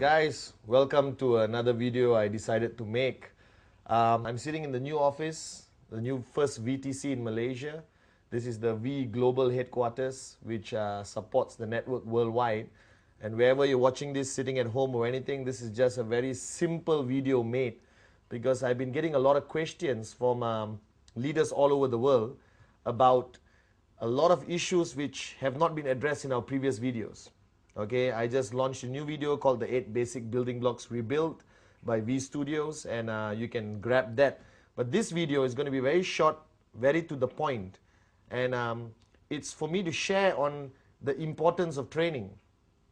Guys, welcome to another video I decided to make. I'm sitting in the new office, the new first VTC in Malaysia. This is the V Global Headquarters, which supports the network worldwide. And wherever you're watching this, sitting at home or anything, this is just a very simple video made because I've been getting a lot of questions from leaders all over the world about a lot of issues which have not been addressed in our previous videos. Okay, I just launched a new video called the 8 Basic Building Blocks Rebuilt by V Studios, and you can grab that. But this video is going to be very short, very to the point, and it's for me to share on the importance of training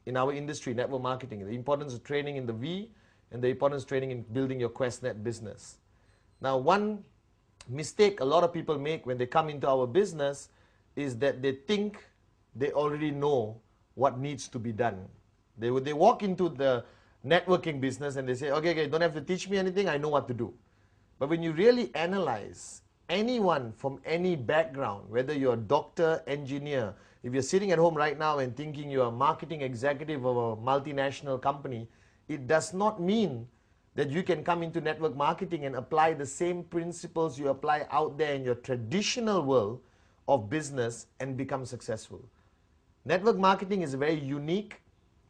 in our industry, network marketing, the importance of training in the V, and the importance of training in building your QuestNet business. Now, one mistake a lot of people make when they come into our business is that they think they already know what needs to be done. They walk into the networking business and they say, okay, don't have to teach me anything, I know what to do. But when you really analyze anyone from any background, whether you're a doctor, engineer, if you're sitting at home right now and thinking you're a marketing executive of a multinational company, it does not mean that you can come into network marketing and apply the same principles you apply out there in your traditional world of business and become successful. Network marketing is a very unique,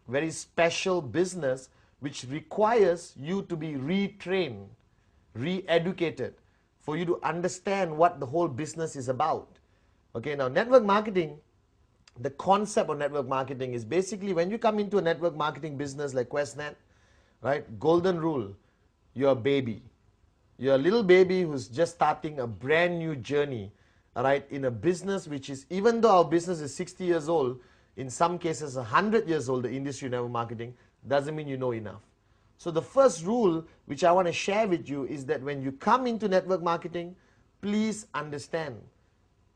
very special business which requires you to be retrained, re-educated, for you to understand what the whole business is about. Okay, now network marketing, the concept of network marketing is basically when you come into a network marketing business like QuestNet, right, golden rule, you're a baby. You're a little baby who's just starting a brand new journey, all right, in a business which is, even though our business is 60 years old, in some cases 100 years old, the industry of network marketing, doesn't mean you know enough. So the first rule which I want to share with you is that when you come into network marketing, please understand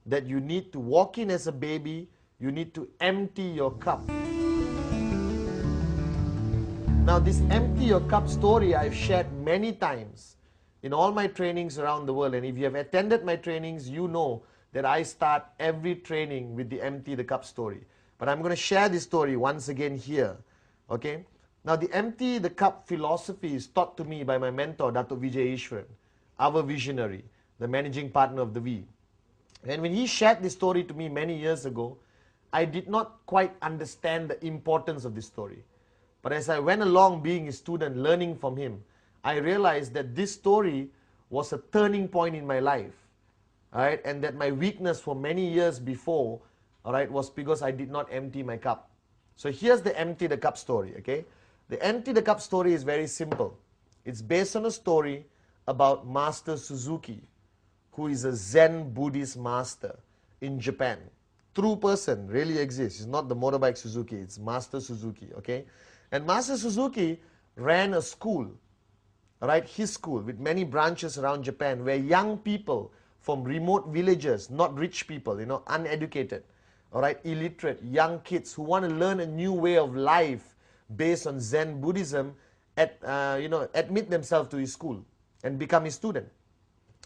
that you need to walk in as a baby, you need to empty your cup. Now this empty your cup story I've shared many times in all my trainings around the world, and if you have attended my trainings, you know that I start every training with the empty the cup story. But I'm going to share this story once again here. Okay? Now the empty the cup philosophy is taught to me by my mentor, Dato' Vijay Ishwaran, our visionary, the managing partner of the V. And when he shared this story to me many years ago, I did not quite understand the importance of this story. But as I went along being a student, learning from him, I realized that this story was a turning point in my life, all right, and that my weakness for many years before, all right, was because I did not empty my cup. So here's the empty the cup story, okay? The empty the cup story is very simple. It's based on a story about Master Suzuki, who is a Zen Buddhist master in Japan. True person, really exists. It's not the motorbike Suzuki, it's Master Suzuki, okay? And Master Suzuki ran a school, right, his school, with many branches around Japan, where young people from remote villages, not rich people, you know, uneducated, all right, illiterate, young kids who want to learn a new way of life based on Zen Buddhism, admit themselves to his school and become his student,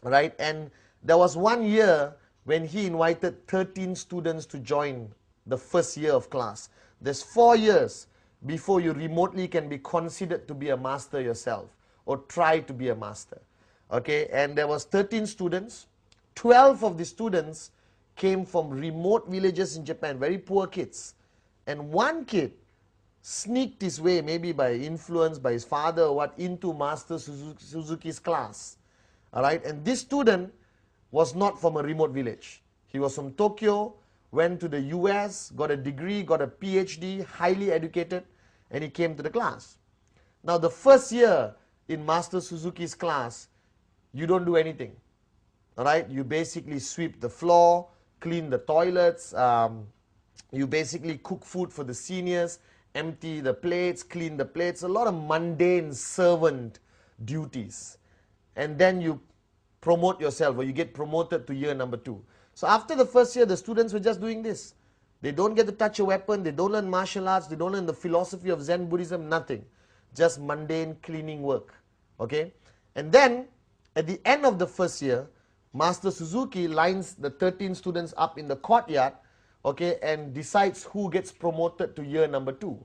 all right? And there was one year when he invited 13 students to join the first year of class. There's 4 years before you remotely can be considered to be a master yourself, or try to be a master, okay? And there was 13 students. 12 of the students came from remote villages in Japan, very poor kids. And one kid sneaked his way, maybe by influence by his father or what, into Master Suzuki's class, all right? And this student was not from a remote village. He was from Tokyo, went to the US, got a degree, got a PhD, highly educated, and he came to the class. Now the first year in Master Suzuki's class, you don't do anything, all right? You basically sweep the floor, clean the toilets, you basically cook food for the seniors, empty the plates, clean the plates, a lot of mundane servant duties. And then you promote yourself, or you get promoted to year number 2. So after the first year, the students were just doing this. They don't get to touch a weapon, they don't learn martial arts, they don't learn the philosophy of Zen Buddhism, nothing. Just mundane cleaning work, okay? And then, at the end of the first year, Master Suzuki lines the 13 students up in the courtyard, okay, and decides who gets promoted to year number 2.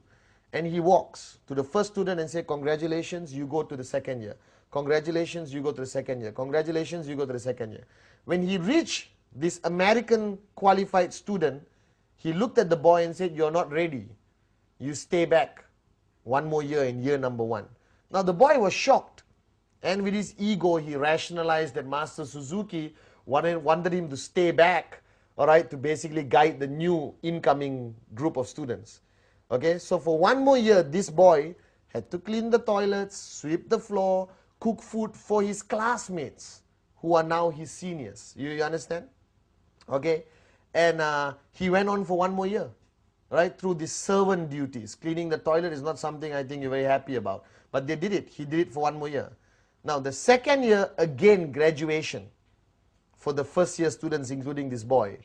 and he walks to the first student and say, congratulations, you go to the second year. Congratulations, you go to the second year. Congratulations, you go to the second year. When he reached this American qualified student, he looked at the boy and said, you're not ready. You stay back one more year in year number 1. Now the boy was shocked, and with his ego he rationalized that Master Suzuki wanted him to stay back, all right, to basically guide the new incoming group of students. Okay, so for one more year, this boy had to clean the toilets, sweep the floor, cook food for his classmates who are now his seniors. You understand? Okay, and he went on for one more year, right, through these servant duties. Cleaning the toilet is not something I think you're very happy about, but they did it. He did it for one more year. Now the second year, again graduation for the first year students, including this boy.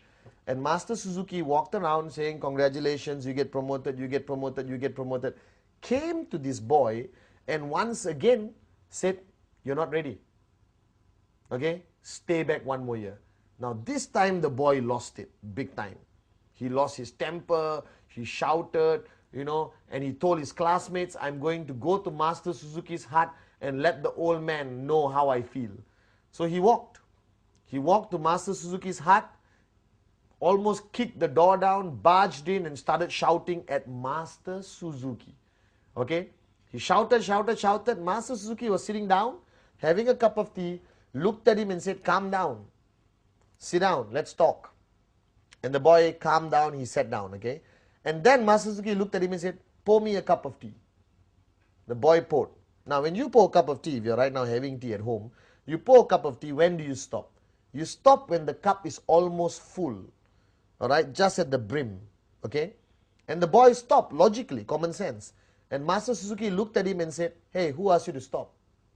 And Master Suzuki walked around saying, congratulations, you get promoted, you get promoted, you get promoted. Came to this boy and once again said, you're not ready. Okay, stay back one more year. Now this time the boy lost it, big time. He lost his temper, he shouted, you know, and he told his classmates, I'm going to go to Master Suzuki's hut and let the old man know how I feel. So he walked. He walked to Master Suzuki's hut, almost kicked the door down, barged in and started shouting at Master Suzuki. Okay? He shouted, shouted, shouted. Master Suzuki was sitting down, having a cup of tea, looked at him and said, calm down. Sit down, let's talk. And the boy calmed down, he sat down, okay? And then Master Suzuki looked at him and said, pour me a cup of tea. The boy poured. Now when you pour a cup of tea, if you're right now having tea at home, you pour a cup of tea, when do you stop? You stop when the cup is almost full. Alright, just at the brim, okay? And the boy stopped, logically, common sense. And Master Suzuki looked at him and said, hey, who asked you to stop?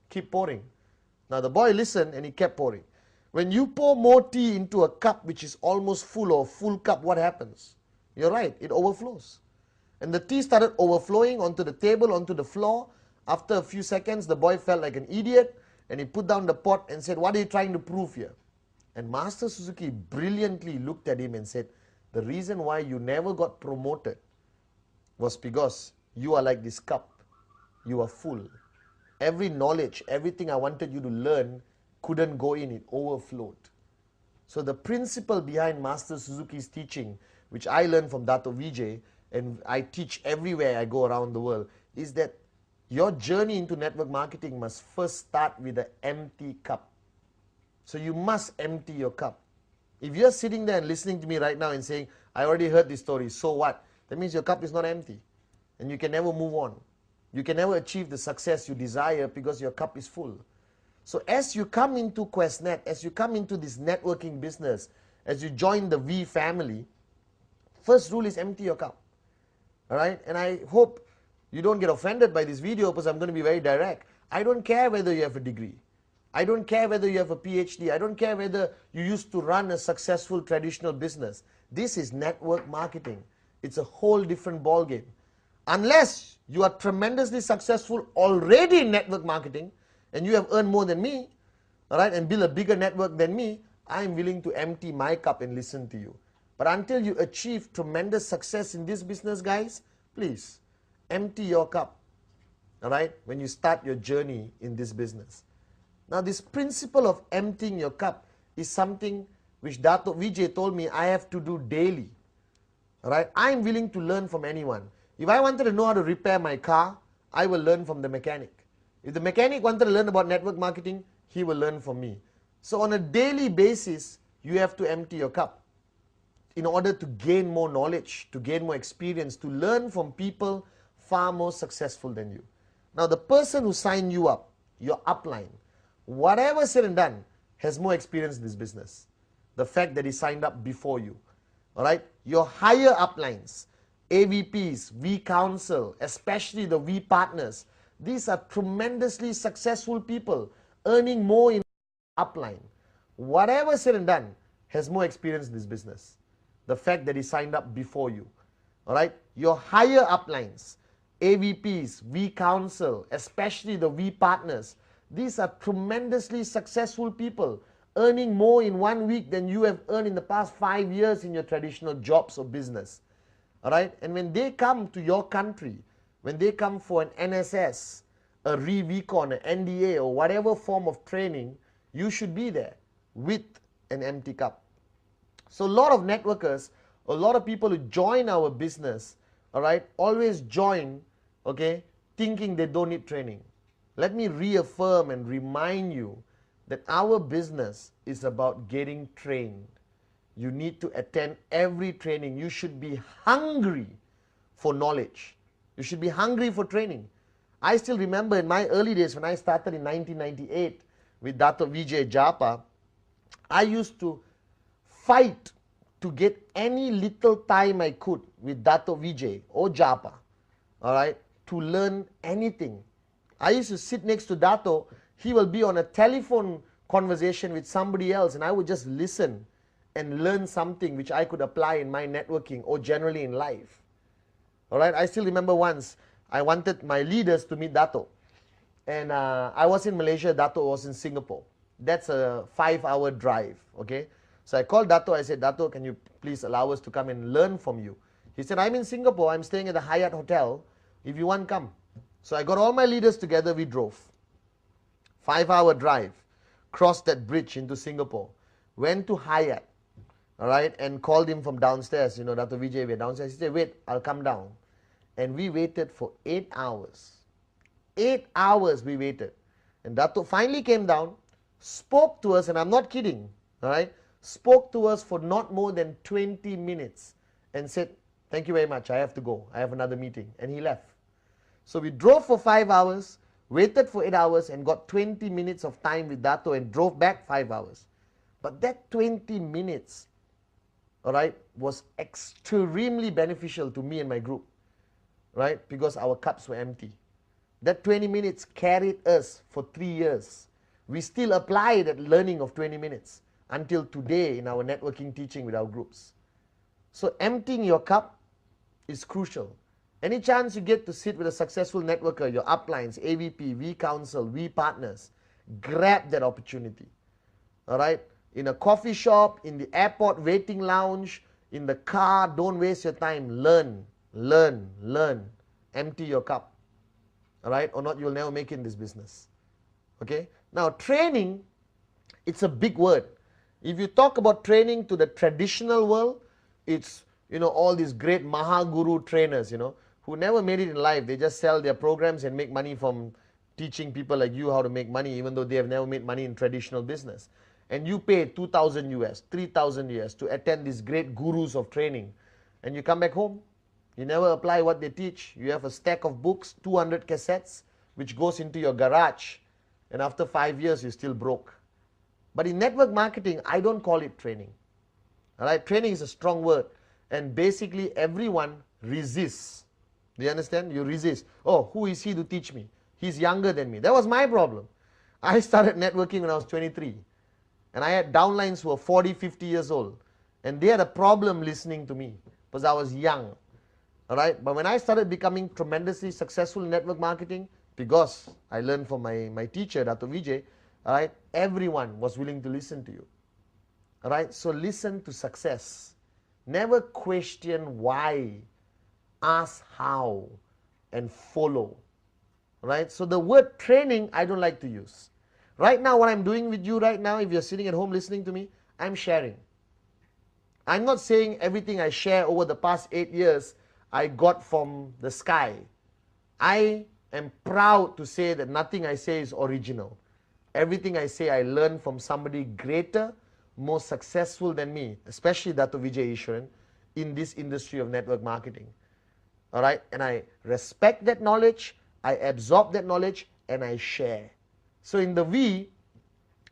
Keep pouring. Now the boy listened and he kept pouring. When you pour more tea into a cup which is almost full or full cup, what happens? You're right, it overflows. And the tea started overflowing onto the table, onto the floor. After a few seconds, the boy felt like an idiot and he put down the pot and said, what are you trying to prove here? And Master Suzuki brilliantly looked at him and said, the reason why you never got promoted was because you are like this cup. You are full. Every knowledge, everything I wanted you to learn couldn't go in, it overflowed. So the principle behind Master Suzuki's teaching, which I learned from Dato Vijay, and I teach everywhere I go around the world, is that your journey into network marketing must first start with an empty cup. So you must empty your cup. If you're sitting there and listening to me right now and saying, I already heard this story, so what? That means your cup is not empty. And you can never move on. You can never achieve the success you desire because your cup is full. So as you come into QuestNet, as you come into this networking business, as you join the V family, first rule is empty your cup. Alright? And I hope you don't get offended by this video because I'm going to be very direct. I don't care whether you have a degree. I don't care whether you have a PhD. I don't care whether you used to run a successful traditional business. This is network marketing. It's a whole different ballgame. Unless you are tremendously successful already in network marketing and you have earned more than me, all right, and build a bigger network than me, I'm willing to empty my cup and listen to you. But until you achieve tremendous success in this business, guys, please empty your cup, all right, when you start your journey in this business. Now this principle of emptying your cup is something which Dato Vijay told me I have to do daily. Alright, I'm willing to learn from anyone. If I wanted to know how to repair my car, I will learn from the mechanic. If the mechanic wanted to learn about network marketing, he will learn from me. So on a daily basis, you have to empty your cup in order to gain more knowledge, to gain more experience, to learn from people far more successful than you. Now the person who signed you up, your upline, whatever said and done, has more experience in this business. The fact that he signed up before you. Alright? Your higher uplines, AVPs, V Council, especially the V partners, these are tremendously successful people earning more in upline. Whatever said and done, has more experience in this business. The fact that he signed up before you. Alright? Your higher uplines, AVPs, V Council, especially the V partners, these are tremendously successful people earning more in 1 week than you have earned in the past 5 years in your traditional jobs or business. Alright? And when they come to your country, when they come for an NSS, a recon, an NDA, or whatever form of training, you should be there with an empty cup. So a lot of networkers, a lot of people who join our business, all right, always join, okay, thinking they don't need training. Let me reaffirm and remind you that our business is about getting trained. You need to attend every training. You should be hungry for knowledge. You should be hungry for training. I still remember in my early days when I started in 1998 with Dato Vijay Japa, I used to fight to get any little time I could with Dato Vijay or Japa, all right, to learn anything. I used to sit next to Dato. He will be on a telephone conversation with somebody else, and I would just listen and learn something which I could apply in my networking or generally in life. All right, I still remember once I wanted my leaders to meet Dato, and I was in Malaysia, Dato was in Singapore. That's a 5-hour drive, okay? So I called Dato, I said, Dato, can you please allow us to come and learn from you? He said, I'm in Singapore, I'm staying at the Hyatt Hotel. If you want, come. So I got all my leaders together, we drove. 5-hour drive, crossed that bridge into Singapore, went to Hyatt, all right, and called him from downstairs. You know, Dato Vijay, we're downstairs. He said, wait, I'll come down. And we waited for 8 hours. 8 hours we waited. And Dato finally came down, spoke to us, and I'm not kidding, all right, spoke to us for not more than 20 minutes and said, thank you very much, I have to go, I have another meeting, and he left. So we drove for 5 hours, waited for 8 hours, and got 20 minutes of time with Dato and drove back 5 hours. But that 20 minutes, all right, was extremely beneficial to me and my group, right, because our cups were empty. That 20 minutes carried us for 3 years. We still apply that learning of 20 minutes until today in our networking teaching with our groups. So emptying your cup is crucial. Any chance you get to sit with a successful networker, your uplines, AVP, V Council, V Partners, grab that opportunity. All right? In a coffee shop, in the airport waiting lounge, in the car, don't waste your time. Learn, learn, learn. Empty your cup. All right? Or not, you'll never make it in this business. Okay? Now, training, it's a big word. If you talk about training to the traditional world, it's, you know, all these great Mahaguru trainers, you know, who never made it in life. They just sell their programs and make money from teaching people like you how to make money, even though they have never made money in traditional business. And you pay 2,000 US, 3,000 US to attend these great gurus of training. And you come back home, you never apply what they teach. You have a stack of books, 200 cassettes, which goes into your garage. And after 5 years, you're still broke. But in network marketing, I don't call it training. All right, training is a strong word. And basically, everyone resists. Do you understand? You resist. Oh, who is he to teach me? He's younger than me. That was my problem. I started networking when I was 23. And I had downlines who were 40, 50 years old. And they had a problem listening to me because I was young. All right, but when I started becoming tremendously successful in network marketing, because I learned from my teacher, Dato Vijay, all right, everyone was willing to listen to you. All right, so listen to success. Never question why. Ask how and follow. All right, so the word training, I don't like to use. Right now, what I'm doing with you right now, if you're sitting at home listening to me, I'm sharing. I'm not saying everything I share over the past 8 years I got from the sky. I am proud to say that nothing I say is original. Everything I say I learned from somebody greater, more successful than me, especially Dato Vijay Ishwaran, in this industry of network marketing. All right, and I respect that knowledge, I absorb that knowledge, and I share. So in the V,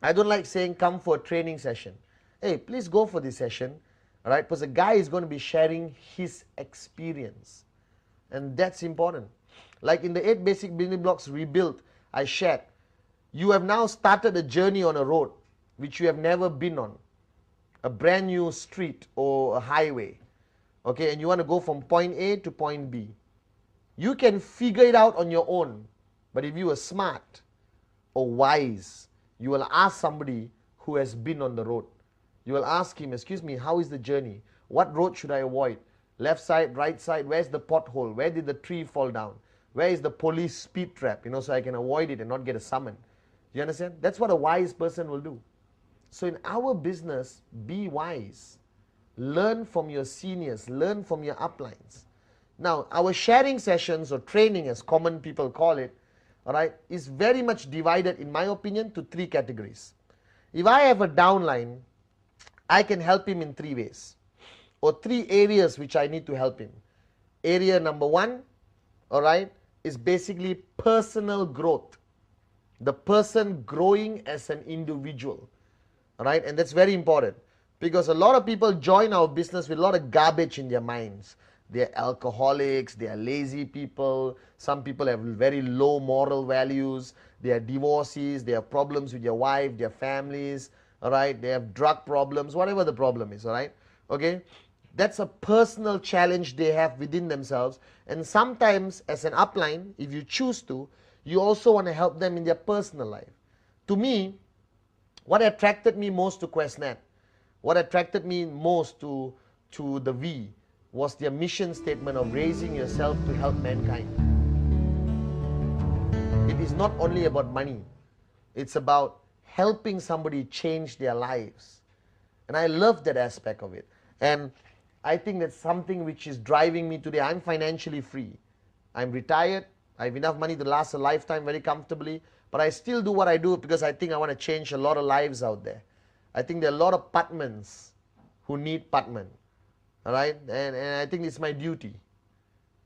I don't like saying come for a training session. Hey, please go for this session, all right, because the guy is going to be sharing his experience. And that's important. Like in the 8 basic building blocks rebuilt, I shared, you have now started a journey on a road which you have never been on, a brand new street or a highway, okay, and you want to go from point A to point B. You can figure it out on your own, but if you are smart or wise, you will ask somebody who has been on the road. You will ask him, excuse me, how is the journey? What road should I avoid? Left side, right side, where's the pothole? Where did the tree fall down? Where is the police speed trap, so I can avoid it and not get a summon. You understand? That's what a wise person will do. So in our business, be wise. Learn from your seniors, learn from your uplines. Now, our sharing sessions or training, as common people call it, all right, is very much divided, in my opinion, to 3 categories. If I have a downline, I can help him in 3 ways, or 3 areas which I need to help him. Area number 1, all right, is basically personal growth. The person growing as an individual, all right, and that's very important because a lot of people join our business with a lot of garbage in their minds. They're alcoholics, they are lazy people, some people have very low moral values, they are divorcees, they have problems with their wife, their families, all right, they have drug problems, whatever the problem is, all right, okay. That's a personal challenge they have within themselves, and sometimes as an upline, if you choose to, you also want to help them in their personal life. To me, what attracted me most to QuestNet, what attracted me most to the V, was their mission statement of raising yourself to help mankind. It is not only about money, it's about helping somebody change their lives. And I love that aspect of it. And I think that's something which is driving me today. I'm financially free. I'm retired. I have enough money to last a lifetime very comfortably. But I still do what I do because I think I want to change a lot of lives out there. I think there are a lot of Patmans who need Patman. All right? And I think it's my duty.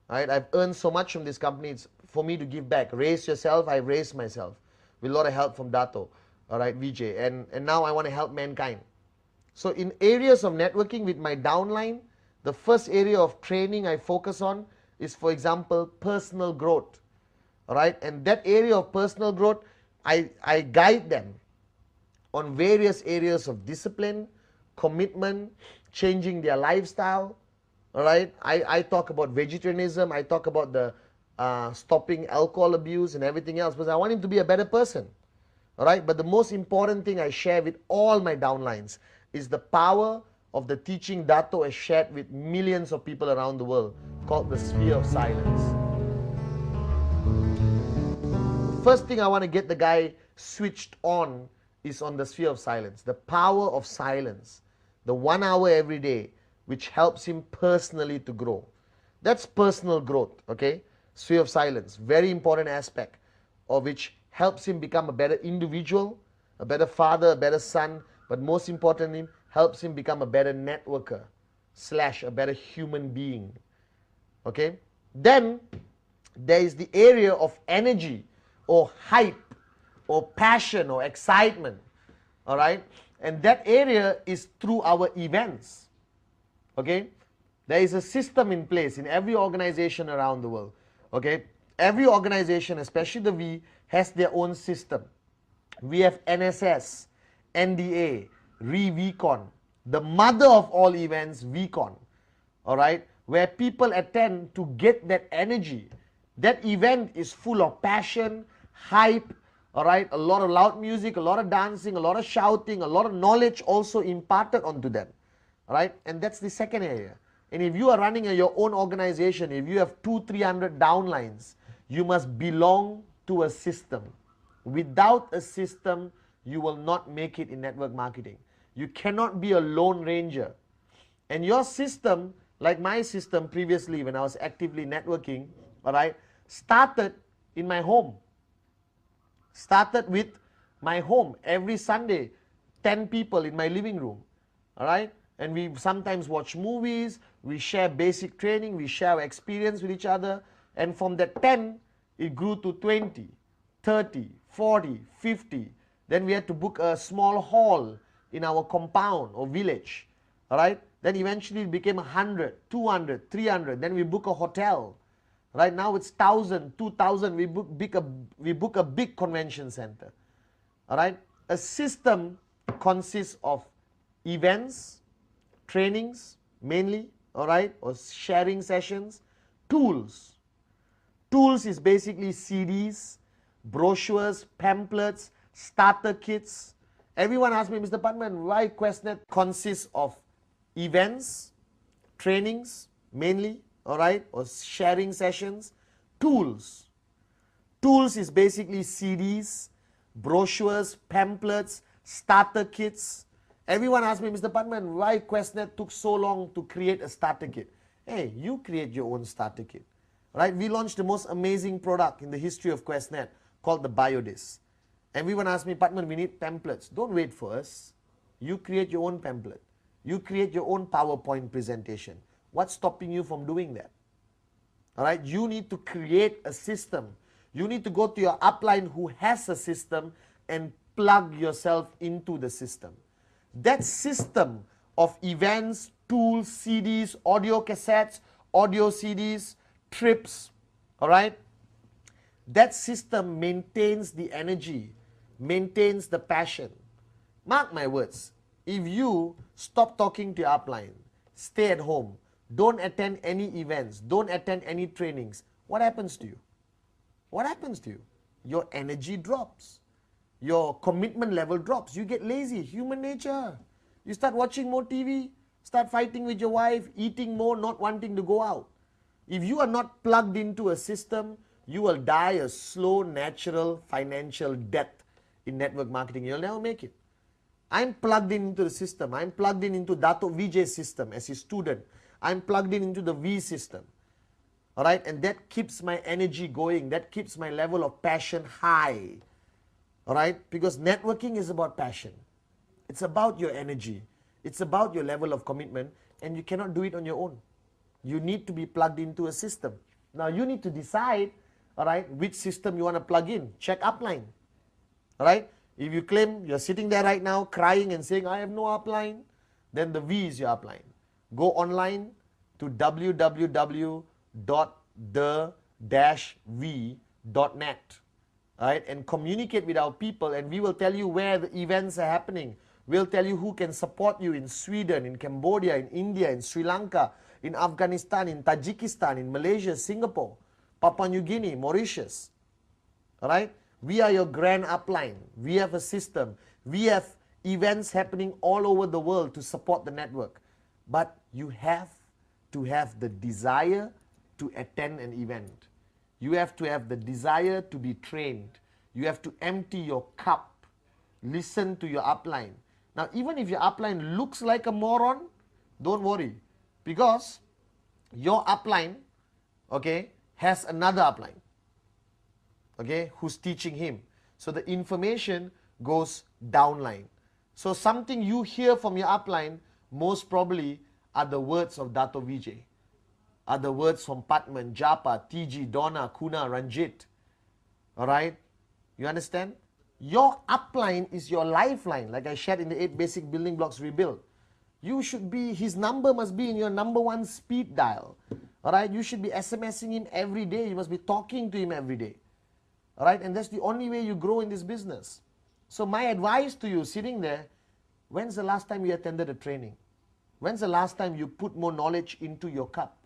All right? I've earned so much from this company. It's for me to give back. Raise yourself. I've raised myself with a lot of help from Dato. All right, Vijay. And now I want to help mankind. So in areas of networking with my downline, the first area of training I focus on is, for example, personal growth. All right, and that area of personal growth, I guide them on various areas of discipline, commitment, changing their lifestyle. All right, I talk about vegetarianism, I talk about the stopping alcohol abuse and everything else, because I want him to be a better person. All right, but the most important thing I share with all my downlines is the power of the teaching Dato has shared with millions of people around the world, called the sphere of silence. The first thing I want to get the guy switched on is on the sphere of silence, the power of silence, the 1 hour every day, which helps him personally to grow. That's personal growth, okay? Sphere of silence, very important aspect of which helps him become a better individual, a better father, a better son, but most importantly, helps him become a better networker / a better human being. Okay? Then there is the area of energy or hype or passion or excitement. All right? And that area is through our events. Okay? There is a system in place in every organization around the world. Okay? Every organization, especially the V, has their own system. We have NSS, NDA, VCon, the mother of all events, VCon, all right, where people attend to get that energy. That event is full of passion, hype, all right, a lot of loud music, a lot of dancing, a lot of shouting, a lot of knowledge also imparted onto them, all right, and that's the second area. And if you are running your own organization, if you have 200-300 downlines, you must belong to a system. Without a system, you will not make it in network marketing. You cannot be a lone ranger. And your system, like my system previously when I was actively networking, all right, started in my home. Started with my home. Every Sunday, 10 people in my living room, all right? And we sometimes watch movies, we share basic training, we share our experience with each other, and from that 10, it grew to 20, 30, 40, 50. Then we had to book a small hall in our compound or village, all right? Then eventually it became 100, 200, 300. Then we book a hotel. Right now it's 1,000, 2,000. We book a big convention center, all right? A system consists of events, trainings mainly, all right, or sharing sessions, tools. Tools is basically CDs, brochures, pamphlets, starter kits. Everyone asks me, Mr. Patman, why QuestNet consists of events, trainings mainly, all right, or sharing sessions, tools. Tools is basically CDs, brochures, pamphlets, starter kits. Everyone asks me, Mr. Patman, why QuestNet took so long to create a starter kit? Hey, you create your own starter kit. Right? We launched the most amazing product in the history of QuestNet called the BioDisc. Everyone asks me, Patman, we need pamphlets. Don't wait for us. You create your own pamphlet. You create your own PowerPoint presentation. What's stopping you from doing that? All right? You need to create a system. You need to go to your upline who has a system and plug yourself into the system. That system of events, tools, CDs, audio cassettes, audio CDs, trips, all right? That system maintains the energy, maintains the passion. Mark my words, if you stop talking to your upline, stay at home, don't attend any events, don't attend any trainings, what happens to you? What happens to you? Your energy drops. Your commitment level drops. You get lazy, human nature. You start watching more TV, start fighting with your wife, eating more, not wanting to go out. If you are not plugged into a system, you will die a slow, natural, financial death in network marketing. You'll never make it. I'm plugged into the system. I'm plugged into Dato Vijay's system as his student. I'm plugged into the V system. All right, and that keeps my energy going. That keeps my level of passion high. All right, because networking is about passion. It's about your energy. It's about your level of commitment, and you cannot do it on your own. You need to be plugged into a system. Now, you need to decide, all right, which system you want to plug in. Check upline. All right, if you claim you're sitting there right now crying and saying, I have no upline, then the V is your upline. Go online to www.the-v.net. Right, and communicate with our people, and we will tell you where the events are happening. We'll tell you who can support you in Sweden, in Cambodia, in India, in Sri Lanka, in Afghanistan, in Tajikistan, in Malaysia, Singapore, Papua New Guinea, Mauritius. All right, we are your grand upline. We have a system. We have events happening all over the world to support the network. But you have to have the desire to attend an event. You have to have the desire to be trained. You have to empty your cup. Listen to your upline. Now, even if your upline looks like a moron, don't worry. Because your upline, okay, has another upline, okay, who's teaching him. So the information goes downline. So something you hear from your upline, most probably are the words of Dato Vijay. Are the words from Patman, Japa, TG, Donna, Kuna, Ranjit. All right? You understand? Your upline is your lifeline, like I shared in the 8 basic building blocks rebuild. You should be, his number must be in your number 1 speed dial. All right? You should be SMSing him every day. You must be talking to him every day. All right? And that's the only way you grow in this business. So my advice to you sitting there, when's the last time you attended a training? When's the last time you put more knowledge into your cup?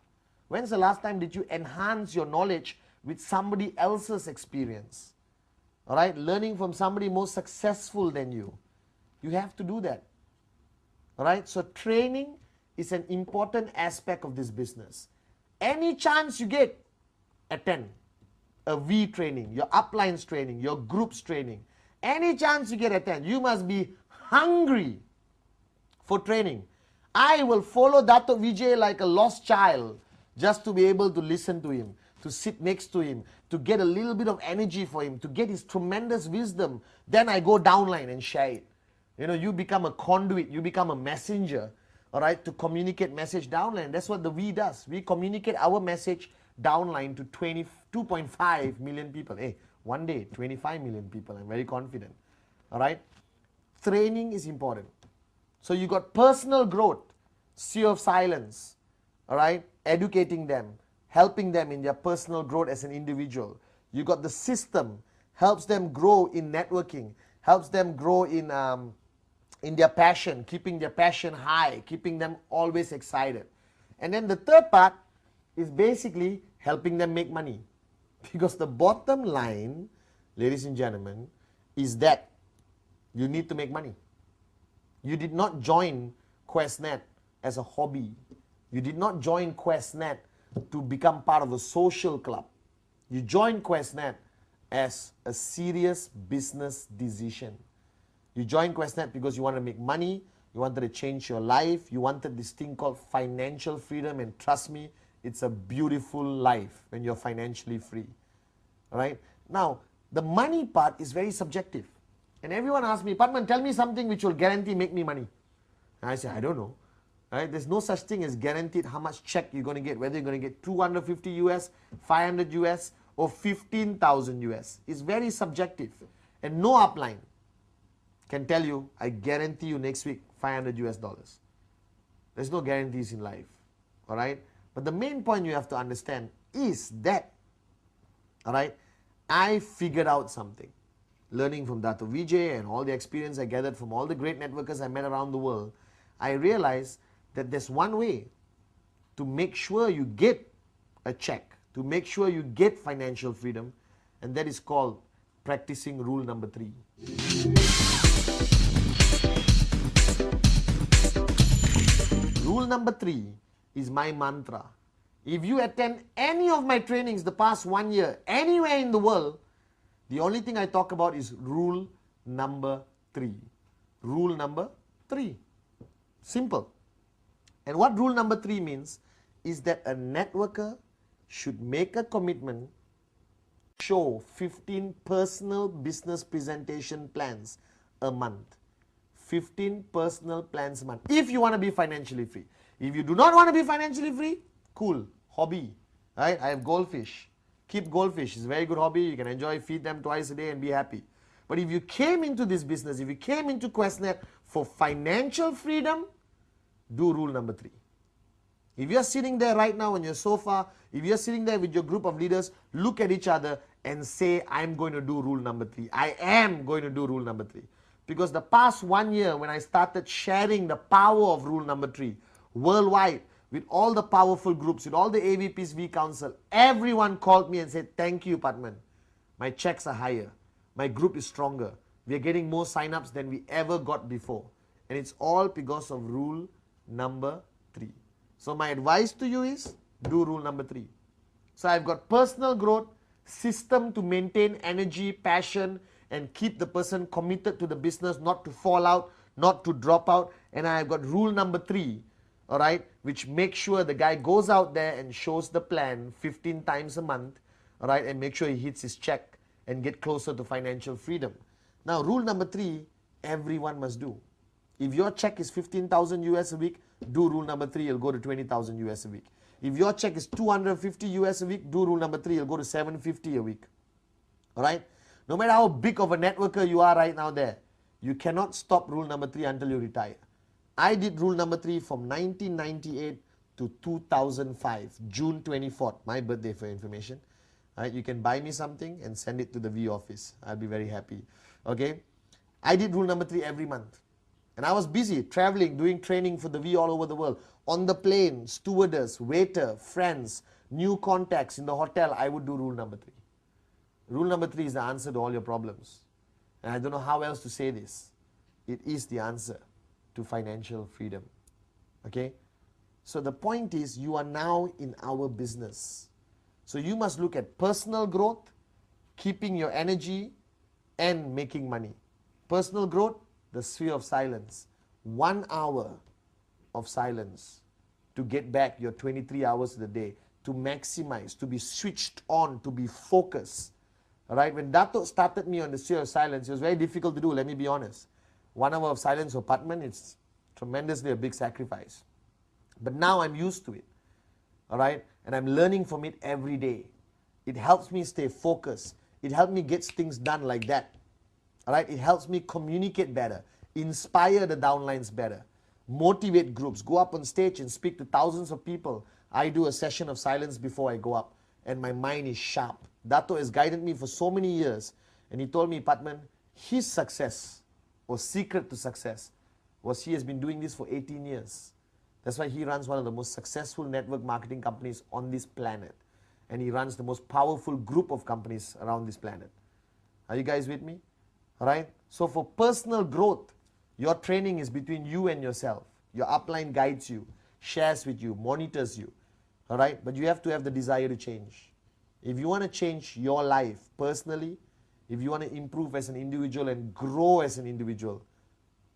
When's the last time did you enhance your knowledge with somebody else's experience? All right, learning from somebody more successful than you. You have to do that. All right, so training is an important aspect of this business. Any chance you get, attend a V training, your uplines training, your groups training. Any chance you get, attend. You must be hungry for training. I will follow Dato Vijay like a lost child, just to be able to listen to him, to sit next to him, to get a little bit of energy for him, to get his tremendous wisdom. Then I go downline and share it. You know, you become a conduit, you become a messenger, all right, to communicate message downline. That's what the V does. We communicate our message downline to 2.5 million people. Hey, one day, 25 million people. I'm very confident. All right. Training is important. So you got personal growth, sea of silence, all right, educating them, helping them in their personal growth as an individual. You got the system, helps them grow in networking, helps them grow in their passion, keeping their passion high, keeping them always excited. And then the third part is basically helping them make money. Because the bottom line, ladies and gentlemen, is that you need to make money. You did not join QuestNet as a hobby. You did not join QuestNet to become part of a social club. You joined QuestNet as a serious business decision. You joined QuestNet because you wanted to make money, you wanted to change your life, you wanted this thing called financial freedom, and trust me, it's a beautiful life when you're financially free. Alright? Now, the money part is very subjective. And everyone asks me, Padman, tell me something which will guarantee make me money. And I say, I don't know. Right? There's no such thing as guaranteed how much check you're going to get, whether you're going to get 250 US, 500 US, or 15,000 US. It's very subjective. And no upline can tell you, I guarantee you next week $500 US. There's no guarantees in life. Alright? But the main point you have to understand is that, alright, I figured out something. Learning from Dato Vijay and all the experience I gathered from all the great networkers I met around the world, I realized that there's one way to make sure you get a check, to make sure you get financial freedom, and that is called practicing rule number 3. Rule number 3 is my mantra. If you attend any of my trainings the past 1 year, anywhere in the world, the only thing I talk about is rule number 3. Rule number 3. Simple. And what rule number 3 means is that a networker should make a commitment, show 15 personal business presentation plans a month. 15 personal plans a month. If you want to be financially free. If you do not want to be financially free, cool. Hobby. Right? I have goldfish. Keep goldfish. It's a very good hobby. You can enjoy, feed them twice a day and be happy. But if you came into this business, if you came into QuestNet for financial freedom, do rule number 3. If you're sitting there right now on your sofa, if you're sitting there with your group of leaders, look at each other and say, I'm going to do rule number 3. I am going to do rule number 3. Because the past 1 year when I started sharing the power of rule number 3 worldwide, with all the powerful groups, with all the AVPs we counsel, everyone called me and said, thank you, Padman. My checks are higher. My group is stronger. We are getting more sign-ups than we ever got before. And it's all because of rule number 3. So my advice to you is, do rule number 3. So I've got personal growth, system to maintain energy, passion, and keep the person committed to the business, not to fall out, not to drop out. And I've got rule number 3. Alright, which makes sure the guy goes out there and shows the plan 15 times a month, alright, and make sure he hits his check and get closer to financial freedom. Now, rule number 3, everyone must do. If your check is 15,000 US a week, do rule number 3, you'll go to 20,000 US a week. If your check is 250 US a week, do rule number 3, you'll go to 750 a week. Alright, no matter how big of a networker you are right now there, you cannot stop rule number 3 until you retire. I did rule number 3 from 1998 to 2005, June 24th, my birthday for information. Right, you can buy me something and send it to the V office. I'll be very happy. Okay, I did rule number 3 every month. And I was busy traveling, doing training for the V all over the world. On the plane, stewardess, waiter, friends, new contacts in the hotel, I would do rule number 3. Rule number 3 is the answer to all your problems. And I don't know how else to say this. It is the answer to financial freedom. Okay? So the point is, you are now in our business. So you must look at personal growth, keeping your energy, and making money. Personal growth, the sphere of silence. 1 hour of silence to get back your 23 hours of the day, to maximize, to be switched on, to be focused. Alright, when Dato started me on the sphere of silence, it was very difficult to do, let me be honest. 1 hour of silence for Padman, it's tremendously a big sacrifice. But now I'm used to it. Alright, and I'm learning from it every day. It helps me stay focused. It helps me get things done like that. Alright, it helps me communicate better, inspire the downlines better, motivate groups, go up on stage and speak to thousands of people. I do a session of silence before I go up, and my mind is sharp. Dato has guided me for so many years, and he told me, Padman, his success, or secret to success, was he has been doing this for 18 years. That's why he runs one of the most successful network marketing companies on this planet. And he runs the most powerful group of companies around this planet. Are you guys with me? Alright? So for personal growth, your training is between you and yourself. Your upline guides you, shares with you, monitors you. Alright? But you have to have the desire to change. If you want to change your life personally, if you want to improve as an individual and grow as an individual,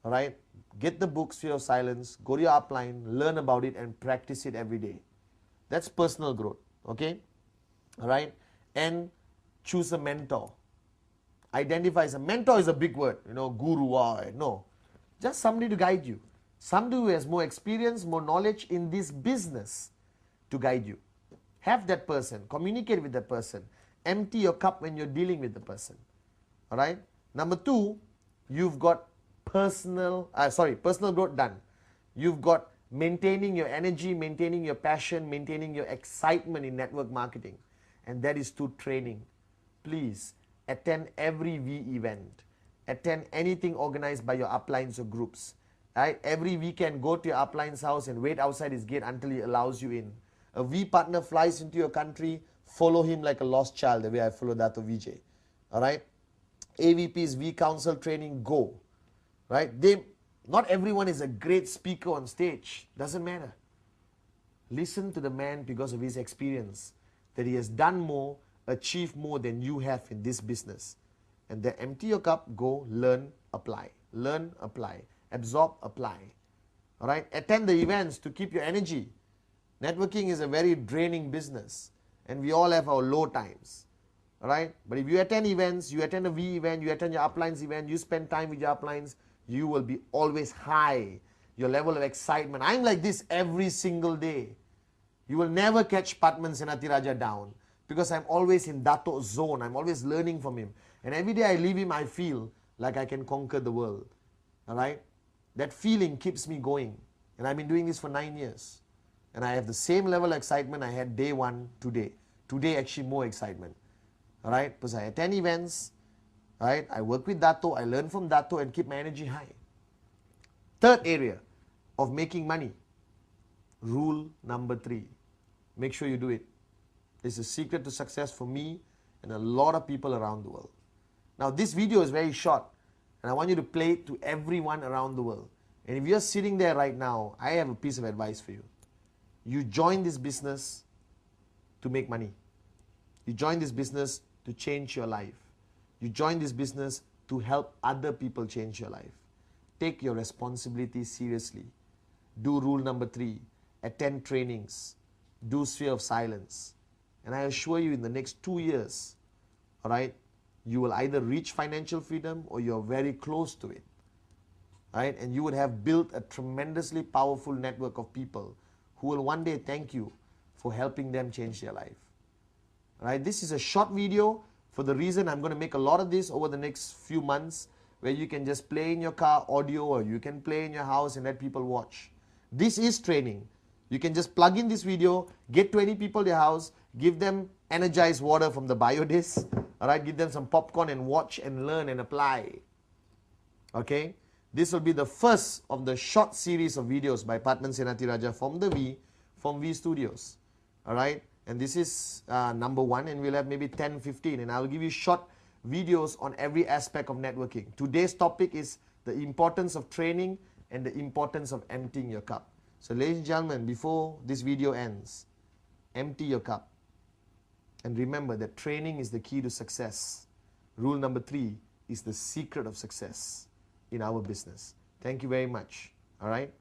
all right, get the book Sphere of Silence, go to your upline, learn about it and practice it every day. That's personal growth, okay? All right, and choose a mentor. Identify as a mentor is a big word, guru, no. Just somebody to guide you. Somebody who has more experience, more knowledge in this business to guide you. Have that person, communicate with that person. Empty your cup when you're dealing with the person. All right. Number 2, you've got personal growth done. You've got maintaining your energy, maintaining your passion, maintaining your excitement in network marketing. And that is through training. Please attend every V event. Attend anything organized by your uplines or groups. Right? Every weekend, go to your upline's house and wait outside his gate until he allows you in. A V partner flies into your country, follow him like a lost child, the way I follow that of VJ. All right? AVP's V Council training, go. Right? Not everyone is a great speaker on stage. Doesn't matter. Listen to the man because of his experience, that he has done more, achieved more than you have in this business. And then empty your cup, go, learn, apply. Learn, apply. Absorb, apply. All right? Attend the events to keep your energy. Networking is a very draining business, and we all have our low times. All right? But if you attend events, you attend a V event, you attend your uplines event, you spend time with your uplines, you will be always high. Your level of excitement. I'm like this every single day. You will never catch Patman Senatiraja down because I'm always in Dato zone. I'm always learning from him. And every day I leave him, I feel like I can conquer the world. All right? That feeling keeps me going. And I've been doing this for 9 years. And I have the same level of excitement I had day 1 today. Today actually more excitement. All right? Because I attend events. All right? I work with Dato. I learn from Dato and keep my energy high. Third area of making money. Rule number 3. Make sure you do it. It's a secret to success for me and a lot of people around the world. Now this video is very short and I want you to play it to everyone around the world. And if you're sitting there right now, I have a piece of advice for you. You join this business to make money. You join this business to change your life. You join this business to help other people change your life. Take your responsibility seriously. Do rule number 3. Attend trainings. Do Sphere of Silence. And I assure you in the next 2 years, all right, you will either reach financial freedom or you're very close to it. Right? And you would have built a tremendously powerful network of people who will one day thank you for helping them change their life. Right? This is a short video for the reason I'm going to make a lot of this over the next few months where you can just play in your car audio or you can play in your house and let people watch. This is training. You can just plug in this video, get 20 people in your house, give them energized water from the biodis, all right, give them some popcorn and watch and learn and apply. Okay? This will be the first of the short series of videos by Patman Senatiraja from V Studios. All right? And this is number 1 and we'll have maybe 10, 15 and I'll give you short videos on every aspect of networking. Today's topic is the importance of training and the importance of emptying your cup. So ladies and gentlemen, before this video ends, empty your cup. And remember that training is the key to success. Rule number 3 is the secret of success in our business. Thank you very much. All right.